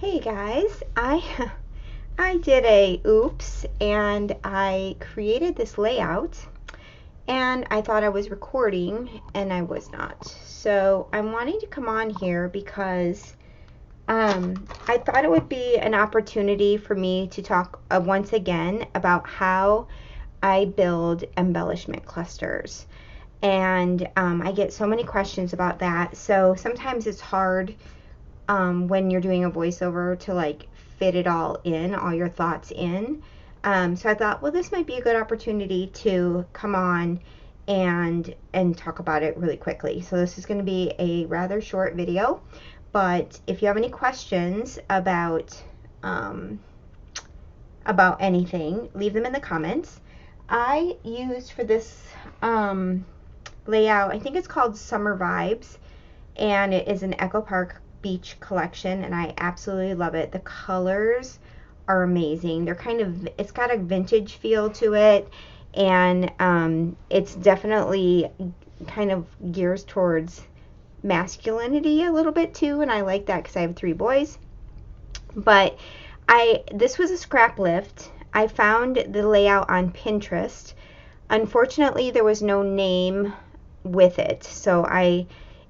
Hey guys, I did a oops and I created this layout and I thought I was recording and I was not. So I'm wanting to come on here because I thought it would be an opportunity for me to talk once again about how I build embellishment clusters. And I get so many questions about that. So sometimes it's hard when you're doing a voiceover to like fit it all in, all your thoughts in. So I thought, well, this might be a good opportunity to come on and talk about it really quickly. So this is going to be a rather short video, but if you have any questions about anything, leave them in the comments. I used for this layout, I think it's called Summer Vibes, and it is an Echo Park beach collection, and I absolutely love it. The colors are amazing. They're it's got a vintage feel to it, and it's definitely kind of gears towards masculinity a little bit too, and I like that because I have 3 boys. But this was a scrap lift. I found the layout on Pinterest. Unfortunately, there was no name with it, so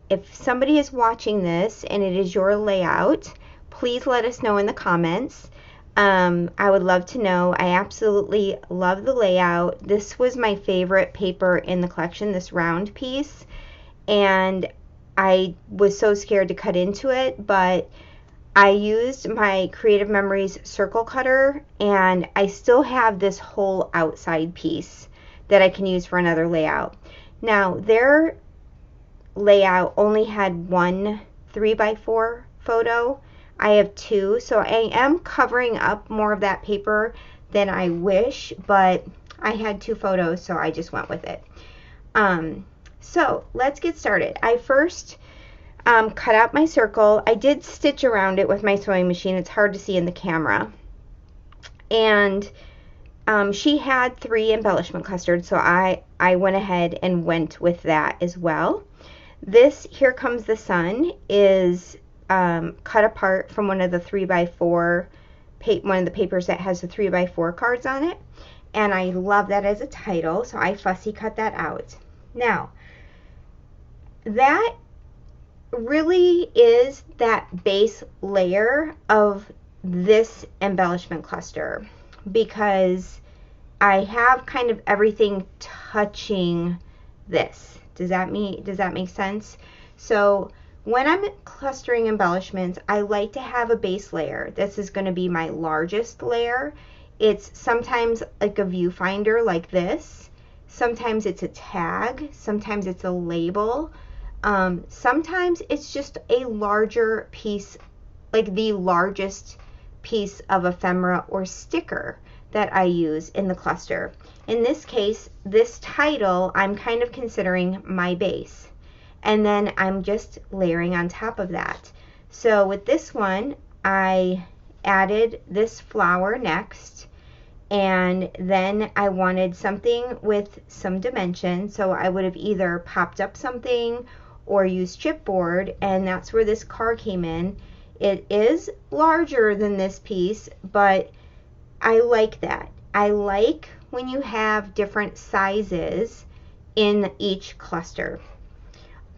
if somebody is watching this and it is your layout, please let us know in the comments. I would love to know. I absolutely love the layout. This was my favorite paper in the collection, this round piece, and I was so scared to cut into it, but I used my Creative Memories circle cutter, and I still have this whole outside piece that I can use for another layout. Now, their layout only had one 3x4 photo. I have 2, so I am covering up more of that paper than I wish, but I had 2 photos, so I just went with it. So let's get started. I first cut out my circle. I did stitch around it with my sewing machine. It's hard to see in the camera. And she had 3 embellishment clusters, so I went ahead and went with that as well. This Here Comes the Sun is cut apart from one of the 3x4, one of the papers that has the 3x4 cards on it, and I love that as a title, so I fussy cut that out. Now, that really is that base layer of this embellishment cluster, because I have kind of everything touching this. Does that make sense? So when I'm clustering embellishments, I like to have a base layer. This is going to be my largest layer. It's sometimes like a viewfinder like this. Sometimes it's a tag. Sometimes it's a label. Sometimes it's just a larger piece, like the largest piece of ephemera or sticker that I use in the cluster. In this case, this title I'm kind of considering my base, and then I'm just layering on top of that. So with this one, I added this flower next, and then I wanted something with some dimension, so I would have either popped up something or used chipboard, and that's where this car came in. It is larger than this piece, but I like that. I like when you have different sizes in each cluster.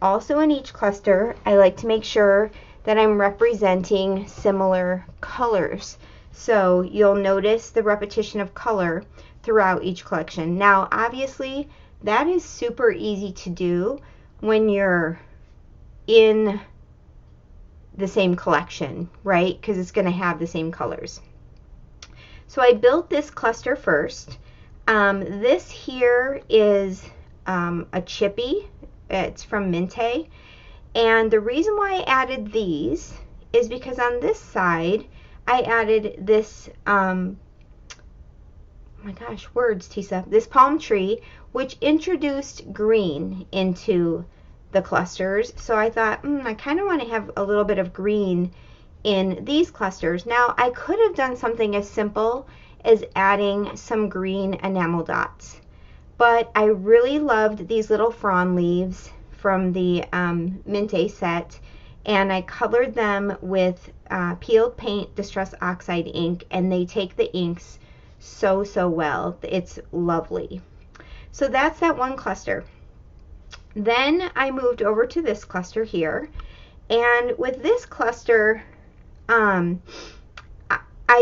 Also in each cluster, I like to make sure that I'm representing similar colors. So you'll notice the repetition of color throughout each collection. Now, obviously, that is super easy to do when you're in the same collection, right? Because it's going to have the same colors. So I built this cluster first. This here is a chippy. It's from Minte. And the reason why I added these is because on this side, I added this, oh my gosh, words, Tisa, this palm tree, which introduced green into the clusters. So I thought, I kind of want to have a little bit of green in these clusters. Now, I could have done something as simple as adding some green enamel dots, but I really loved these little frond leaves from the Minte set, and I colored them with peeled paint Distress Oxide ink, and they take the inks so well. It's lovely. So that's that one cluster. Then I moved over to this cluster here, and with this cluster, I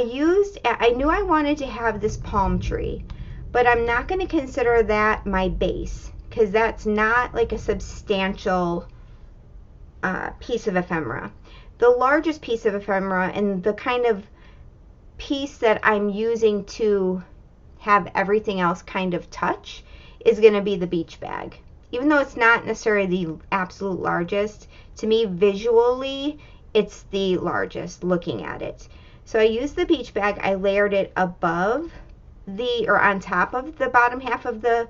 knew I wanted to have this palm tree, but I'm not going to consider that my base because that's not like a substantial piece of ephemera. The largest piece of ephemera and the kind of piece that I'm using to have everything else kind of touch is going to be the beach bag. Even though it's not necessarily the absolute largest, to me visually it's the largest looking at it. So I used the beach bag. I layered it above or on top of the bottom half of the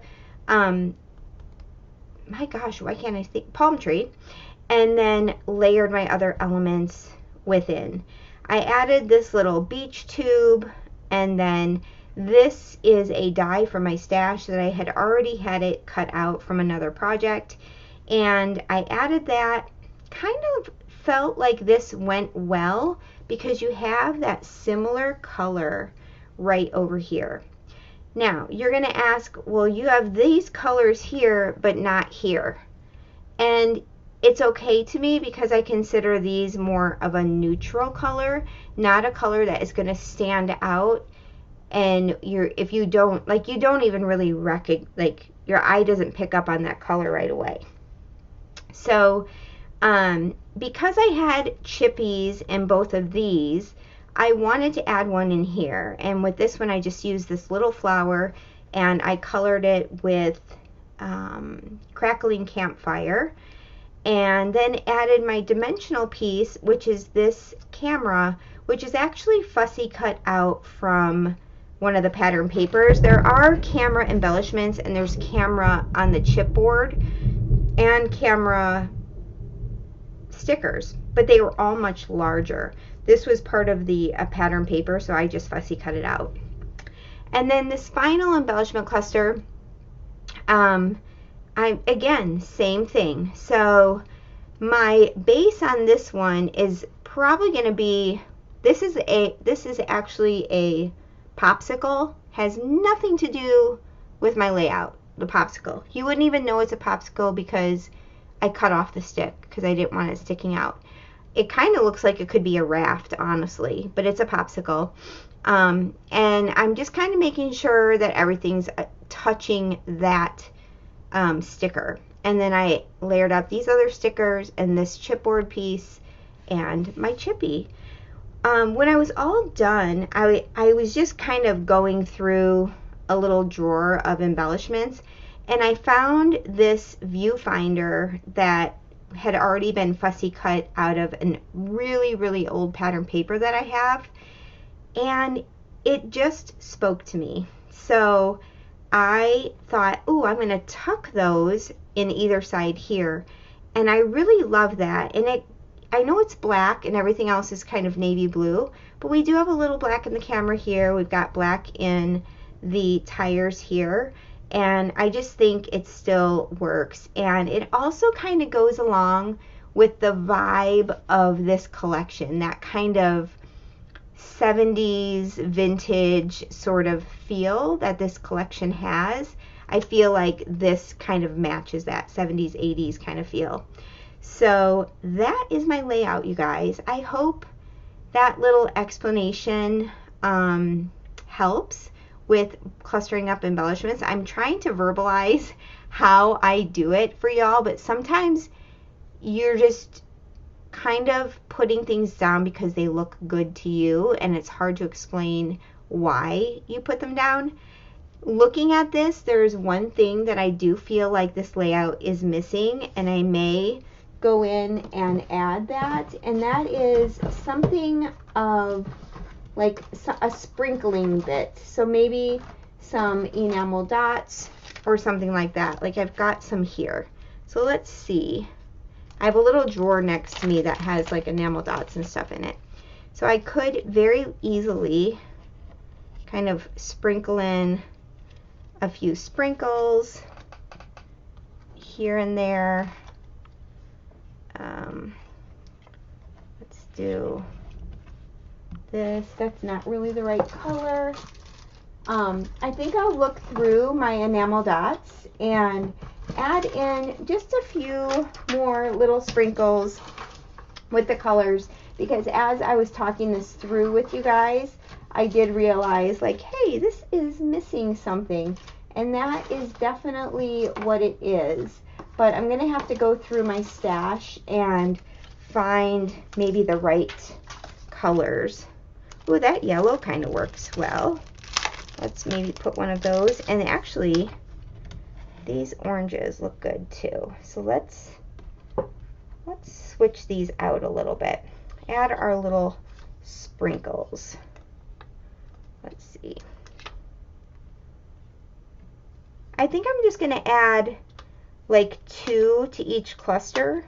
my gosh, why can't I think, palm tree, and then layered my other elements within. I added this little beach tube, and then this is a die from my stash that I had already had it cut out from another project, and I added that. Kind of felt like this went well because you have that similar color right over here. Now you're going to ask, well, you have these colors here but not here, and it's okay to me because I consider these more of a neutral color, not a color that is going to stand out, and if you don't like, you don't even really recognize, like your eye doesn't pick up on that color right away. So because I had chippies in both of these, I wanted to add one in here, and with this one I just used this little flower and I colored it with Crackling Campfire, and then added my dimensional piece, which is this camera, which is actually fussy cut out from one of the pattern papers. There are camera embellishments, and there's camera on the chipboard and camera stickers, but they were all much larger. This was part of the pattern paper, so I just fussy cut it out. And then this final embellishment cluster, again, same thing. So my base on this one is probably going to be, this is actually a popsicle. Has nothing to do with my layout, the popsicle. You wouldn't even know it's a popsicle because I cut off the stick because I didn't want it sticking out. It kind of looks like it could be a raft, honestly, but it's a popsicle. And I'm just kind of making sure that everything's touching that sticker. And then I layered out these other stickers and this chipboard piece and my chippy. When I was all done, I was just kind of going through a little drawer of embellishments, and I found this viewfinder that had already been fussy cut out of a really old pattern paper that I have, and it just spoke to me. So I thought, oh, I'm going to tuck those in either side here, and I really love that. And I know it's black and everything else is kind of navy blue, but we do have a little black in the camera here. We've got black in the tires here, and I just think it still works. And it also kind of goes along with the vibe of this collection, that kind of 70s vintage sort of feel that this collection has. I feel like this kind of matches that 70s, 80s kind of feel. So that is my layout, you guys. I hope that little explanation helps with clustering up embellishments. I'm trying to verbalize how I do it for y'all, but sometimes you're just kind of putting things down because they look good to you, and it's hard to explain why you put them down. Looking at this, there's one thing that I do feel like this layout is missing, and I may go in and add that, and that is something of like a sprinkling bit. So maybe some enamel dots or something like that. Like I've got some here. So let's see. I have a little drawer next to me that has like enamel dots and stuff in it. So I could very easily kind of sprinkle in a few sprinkles here and there. do this. That's not really the right color. I think I'll look through my enamel dots and add in just a few more little sprinkles with the colors, because as I was talking this through with you guys, I did realize, like, hey, this is missing something, and that is definitely what it is. But I'm gonna have to go through my stash and find maybe the right colors. Ooh, that yellow kind of works well. Let's maybe put one of those, and actually these oranges look good too. So let's switch these out a little bit. Add our little sprinkles. Let's see. I think I'm just gonna add like 2 to each cluster.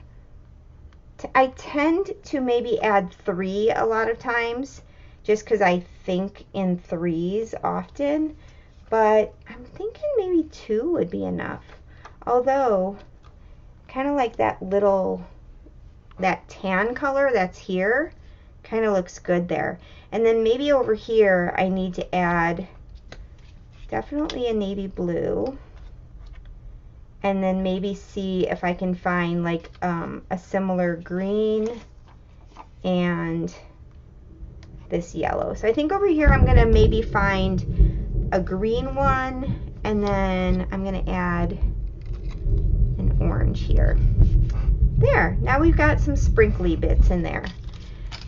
I tend to maybe add 3 a lot of times, just because I think in 3s often, but I'm thinking maybe 2 would be enough. Although, kind of like that tan color that's here, kind of looks good there. And then maybe over here, I need to add definitely a navy blue. And then maybe see if I can find like a similar green and this yellow. So I think over here I'm gonna maybe find a green one, and then I'm gonna add an orange here. There, now we've got some sprinkly bits in there.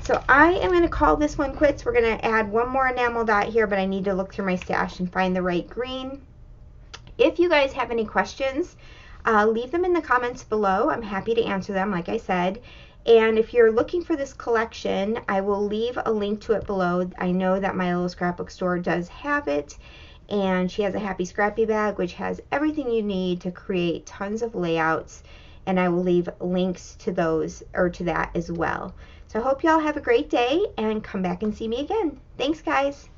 So I am gonna call this one quits. We're gonna add one more enamel dot here, but I need to look through my stash and find the right green. If you guys have any questions, leave them in the comments below. I'm happy to answer them, like I said. And if you're looking for this collection, I will leave a link to it below. I know that my little scrapbook store does have it, and she has a Happy Scrappy bag, which has everything you need to create tons of layouts, and I will leave links to those, or to that as well. So I hope y'all have a great day, and come back and see me again. Thanks, guys.